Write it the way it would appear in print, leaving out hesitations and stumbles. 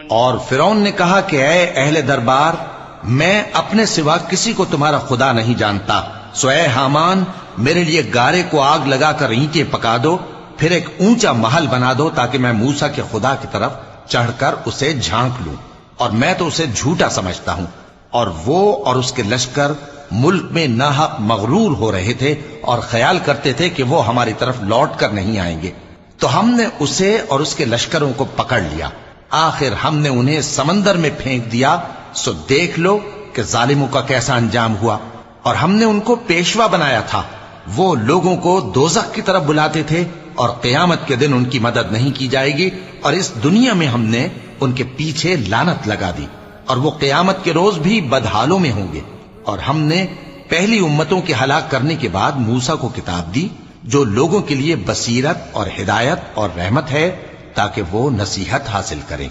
اور فرعون نے کہا کہ اے اہل دربار، میں اپنے سوا کسی کو تمہارا خدا نہیں جانتا، سو اے حامان میرے لیے گارے کو آگ لگا کر اینٹیں پکا دو، پھر ایک اونچا محل بنا دو تاکہ میں موسیٰ کے خدا کی طرف چڑھ کر اسے جھانک لوں، اور میں تو اسے جھوٹا سمجھتا ہوں۔ اور وہ اور اس کے لشکر ملک میں ناحق مغرور ہو رہے تھے اور خیال کرتے تھے کہ وہ ہماری طرف لوٹ کر نہیں آئیں گے، تو ہم نے اسے اور اس کے لشکروں کو پکڑ لیا، آخر ہم نے انہیں سمندر میں پھینک دیا، سو دیکھ لو کہ ظالموں کا کیسا انجام ہوا۔ اور ہم نے ان کو پیشوا بنایا تھا، وہ لوگوں کو دوزخ کی طرف بلاتے تھے، اور قیامت کے دن ان کی مدد نہیں کی جائے گی، اور اس دنیا میں ہم نے ان کے پیچھے لعنت لگا دی، اور وہ قیامت کے روز بھی بدحالوں میں ہوں گے۔ اور ہم نے پہلی امتوں کے ہلاک کرنے کے بعد موسیٰ کو کتاب دی جو لوگوں کے لیے بصیرت اور ہدایت اور رحمت ہے، تاکہ وہ نصیحت حاصل کریں۔